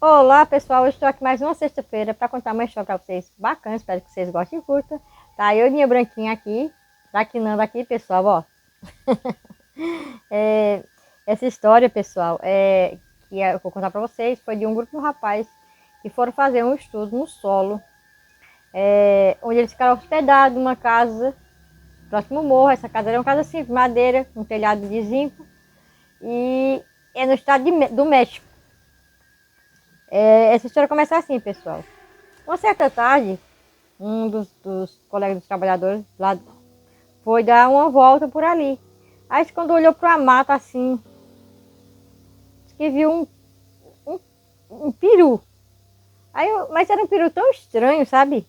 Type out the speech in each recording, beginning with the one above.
Olá pessoal, eu estou aqui mais uma sexta-feira para contar uma história para vocês bacana, espero que vocês gostem e curtam. Tá, eu e minha branquinha aqui, traquinando aqui pessoal, ó. É, essa história pessoal, eu vou contar para vocês, foi de um grupo de rapazes que foram fazer um estudo no solo, onde eles ficaram hospedados numa casa próximo ao morro. Essa casa era uma casa simples, madeira, um telhado de zinco e é no estado do México. Essa história começa assim, pessoal. Uma certa tarde, um dos colegas dos trabalhadores lá foi dar uma volta por ali. Aí quando olhou para a mata assim, disse que viu um peru. Mas era um peru tão estranho, sabe?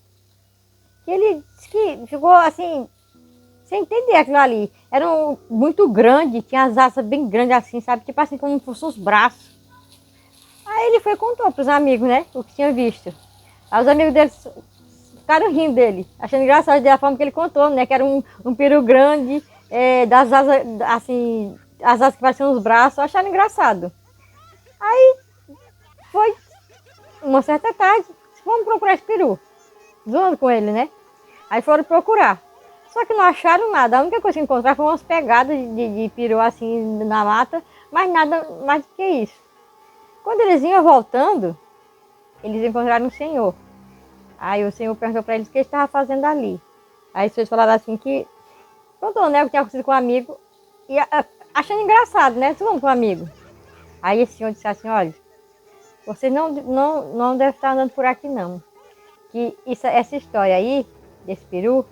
Que ele disse que ficou assim, sem entender aquilo ali. Era muito grande, tinha as asas bem grandes assim, sabe? Tipo assim, como se fossem os braços. Aí ele foi e contou para os amigos, né? O que tinha visto. Aí os amigos dele ficaram rindo dele, achando engraçado da forma que ele contou, né? Que era um peru grande, das asas, assim, as asas que pareciam os braços, acharam engraçado. Aí foi uma certa tarde, vamos procurar esse peru, zoando com ele, né? Aí foram procurar. Só que não acharam nada, a única coisa que encontraram foi umas pegadas de peru assim na mata, mas nada mais do que isso. Quando eles iam voltando, eles encontraram um senhor. Aí o senhor perguntou para eles o que eles estavam fazendo ali. Aí eles falaram assim que contou, né, o que tinha acontecido com um amigo e achando engraçado, né, vamos com um amigo. Aí esse senhor disse assim, olha, vocês não devem estar andando por aqui não, que essa história aí, desse peru,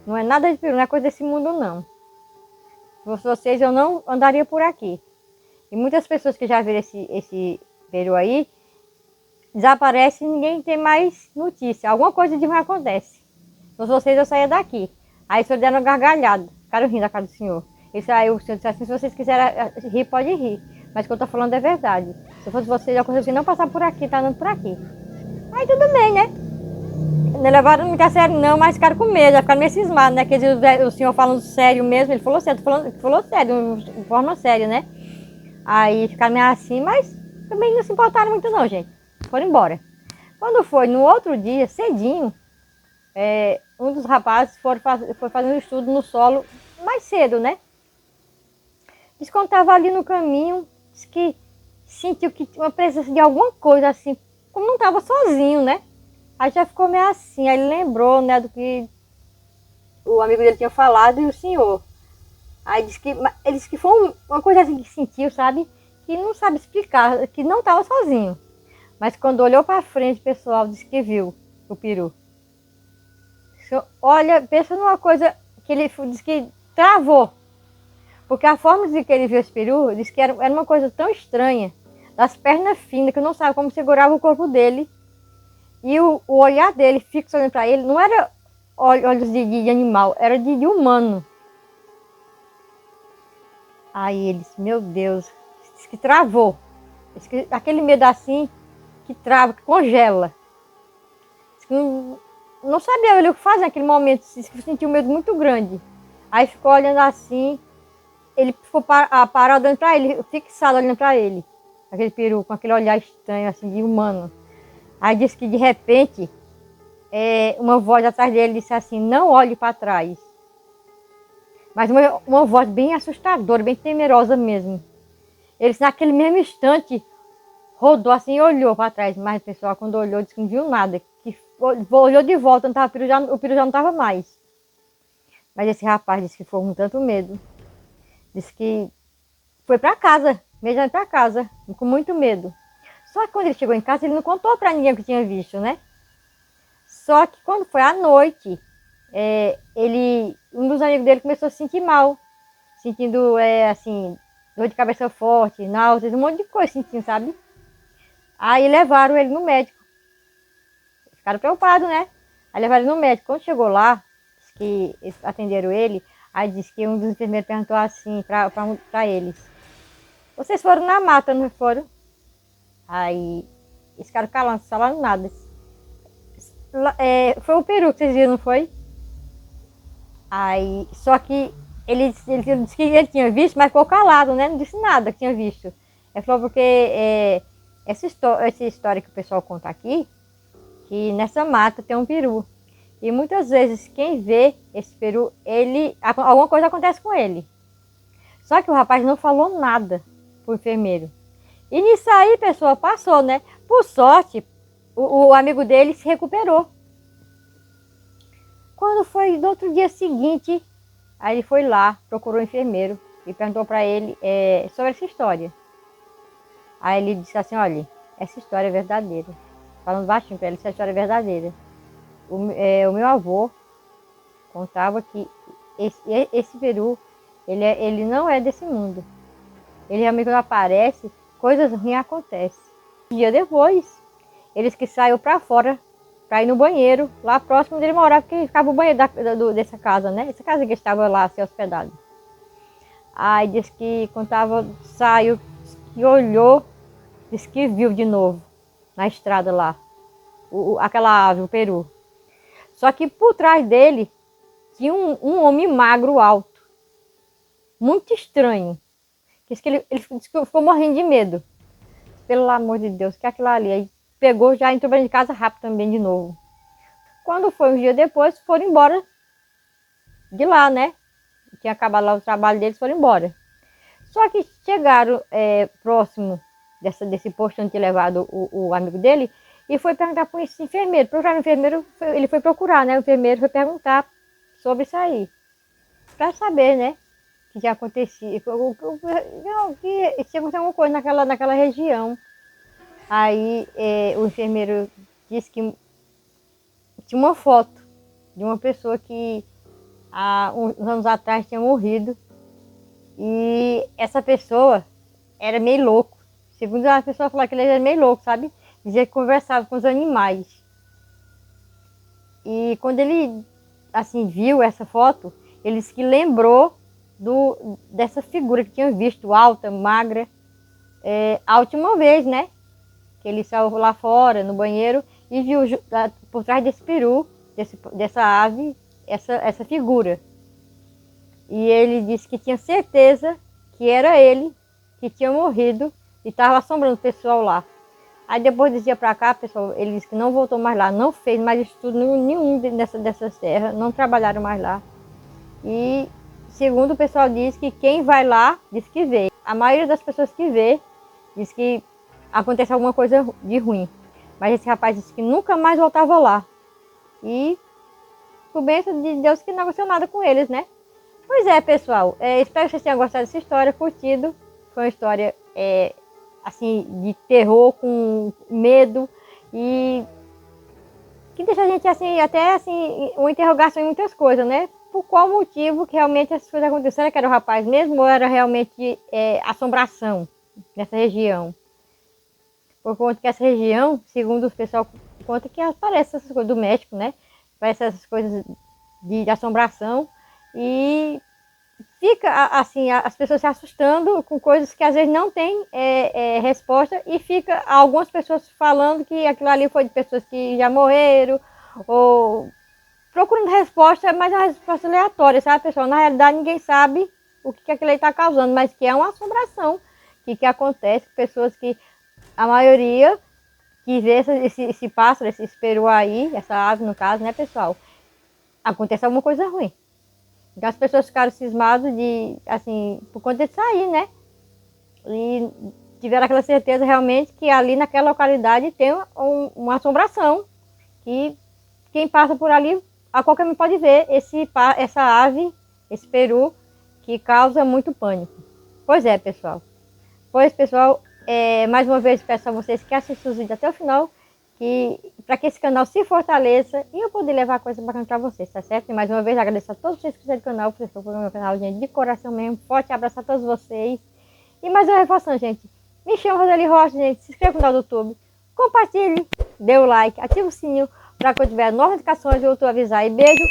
não é nada de peru, não é coisa desse mundo não. Se fosse vocês, eu não andaria por aqui. E muitas pessoas que já viram esse peru aí, desaparece e ninguém tem mais notícia. Alguma coisa de ruim acontece. Se fosse vocês, eu saía daqui. Aí o senhor deram uma gargalhada. Ficaram rindo da cara do senhor. Aí o senhor disse assim, se vocês quiserem rir, pode rir. Mas o que eu estou falando é verdade. Se fosse vocês, eu aconselho não passar por aqui, tá andando por aqui. Aí tudo bem, né? Não levaram muito a sério não, mas ficaram com medo, ficaram meio cismados, né? Que o senhor falando sério mesmo, ele falou sério, falou sério, de forma séria, né? Aí ficaram meio assim, mas também não se importaram muito não, gente. Foram embora. Quando foi no outro dia, cedinho, um dos rapazes foi fazer um estudo no solo mais cedo, né? Diz que quando estava ali no caminho, disse que sentiu que tinha uma presença de alguma coisa assim, como não estava sozinho, né? Aí já ficou meio assim, aí ele lembrou, né, do que o amigo dele tinha falado e o senhor. Aí ele disse que foi uma coisa assim que sentiu, sabe? Que não sabe explicar, que não estava sozinho. Mas quando olhou para frente, o pessoal disse que viu o peru. Olha, pensa numa coisa que ele disse que travou. Porque a forma de que ele viu esse peru, disse que era uma coisa tão estranha, das pernas finas, que eu não sabia como segurava o corpo dele. E o olhar dele, fixo olhando para ele, não era olhos de animal, era de humano. Aí ele disse, meu Deus, disse que travou. Disse que aquele medo assim, que trava, que congela. Disse que não sabia ele o que fazer naquele momento, disse que sentiu um medo muito grande. Aí ficou olhando assim, ele ficou parado olhando para ele, fixado olhando para ele. Aquele peru, com aquele olhar estranho, assim, de humano. Aí disse que de repente, uma voz atrás dele disse assim, não olhe para trás. Mas uma voz bem assustadora, bem temerosa mesmo. Ele naquele mesmo instante rodou assim e olhou para trás. Mas o pessoal quando olhou disse que não viu nada. Que olhou de volta, não tava, o peru já não estava mais. Mas esse rapaz disse que foi com tanto medo. Disse que foi para casa, mesmo para casa, com muito medo. Só que quando ele chegou em casa, ele não contou para ninguém o que tinha visto, né? Só que quando foi à noite, um dos amigos dele começou a se sentir mal. Sentindo, assim, dor de cabeça forte, náuseas, um monte de coisa sentindo, sabe? Aí levaram ele no médico. Ficaram preocupados, né? Aí levaram ele no médico. Quando chegou lá, disse que eles atenderam ele, aí disse que um dos enfermeiros perguntou assim para eles. Vocês foram na mata, não foram? Aí eles ficaram calando, não falaram nada. Foi o peru que vocês viram, não foi? Aí, só que ele disse que ele tinha visto, mas ficou calado, né? Não disse nada que tinha visto. Ele falou porque Essa história que o pessoal conta aqui, que nessa mata tem um peru. E muitas vezes quem vê esse peru, alguma coisa acontece com ele. Só que o rapaz não falou nada pro enfermeiro. E nisso aí, pessoal, passou, né? Por sorte, o amigo dele se recuperou. Quando foi no outro dia seguinte, aí ele foi lá, procurou o enfermeiro e perguntou para ele sobre essa história. Aí ele disse assim, olha, essa história é verdadeira. Falando baixinho para ele, essa história é verdadeira. O meu avô contava que esse peru, ele não é desse mundo. Ele realmente quando aparece, coisas ruins acontecem. Um dia depois, eles que saiu para fora, para ir no banheiro, lá próximo onde ele morava, porque ficava o banheiro dessa casa, né? Essa casa que estava lá, se hospedado. Aí disse que quando saiu, que olhou, disse que viu de novo, na estrada lá, aquela ave, o peru. Só que por trás dele, tinha um homem magro, alto, muito estranho. Disse que ele ficou morrendo de medo. Pelo amor de Deus, que é aquilo ali. Aí pegou, já entrou dentro de casa rápido também de novo. Quando foi um dia depois, foram embora de lá, né? Tinha acabado lá o trabalho deles, foram embora. Só que chegaram próximo desse posto onde tinha levado o amigo dele e foi perguntar para esse enfermeiro. Procurar o enfermeiro, ele foi procurar, né? O enfermeiro foi perguntar sobre isso aí. Para saber, né? O que tinha acontecido. Que tinha acontecido alguma coisa naquela região. Aí o enfermeiro disse que tinha uma foto de uma pessoa que há uns anos atrás tinha morrido. E essa pessoa era meio louco. Segundo a pessoa falou que ele era meio louco, sabe? Dizia que conversava com os animais. E quando ele assim viu essa foto, ele disse que lembrou dessa figura que tinha visto, alta, magra, a última vez, né? Que ele saiu lá fora, no banheiro, e viu por trás desse peru, dessa ave, essa figura. E ele disse que tinha certeza que era ele que tinha morrido e estava assombrando o pessoal lá. Aí depois desse dia para cá, pessoal, ele disse que não voltou mais lá, não fez mais estudo nenhum dessas terras, não trabalharam mais lá. E segundo o pessoal diz que quem vai lá, diz que vê. A maioria das pessoas que vê, diz que acontece alguma coisa de ruim. Mas esse rapaz disse que nunca mais voltava lá. E por bênção de Deus que não aconteceu nada com eles, né? Pois é, pessoal. Espero que vocês tenham gostado dessa história, curtido. Foi uma história assim, de terror, com medo e que deixa a gente assim, até assim, uma interrogação em muitas coisas, né? Por qual motivo que realmente essas coisas aconteceram? Será que era o rapaz mesmo ou era realmente assombração nessa região? Por conta que essa região, segundo o pessoal conta, que aparece essas coisas do México, né? Aparece essas coisas de assombração e fica assim, as pessoas se assustando com coisas que às vezes não tem resposta e fica algumas pessoas falando que aquilo ali foi de pessoas que já morreram ou procurando resposta, mas é uma resposta aleatória, sabe, pessoal? Na realidade ninguém sabe o que aquilo aí está causando, mas que é uma assombração que acontece com pessoas que a maioria que vê esse pássaro, esse peru aí, essa ave no caso, né, pessoal? Acontece alguma coisa ruim. Então as pessoas ficaram cismadas assim, por conta de sair, né? E tiveram aquela certeza realmente que ali naquela localidade tem uma assombração. Que quem passa por ali, a qualquer momento pode ver essa ave, esse peru, que causa muito pânico. Pois é, pessoal. Pois, pessoal, mais uma vez peço a vocês que assistam os vídeos até o final, para que esse canal se fortaleça e eu poder levar coisa bacana para vocês, tá certo? E mais uma vez agradeço a todos vocês que fizeram o canal, por vocês estão no meu canal, gente, de coração mesmo. Forte abraço a todos vocês. E mais uma reforçando, gente, me chamo Roseli Rocha, gente, se inscreva no canal do YouTube, compartilhe, dê o like, ative o sininho para quando tiver novas notificações eu tô avisar. E beijo,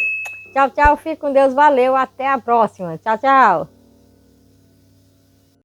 tchau, tchau, fique com Deus, valeu, até a próxima, tchau, tchau.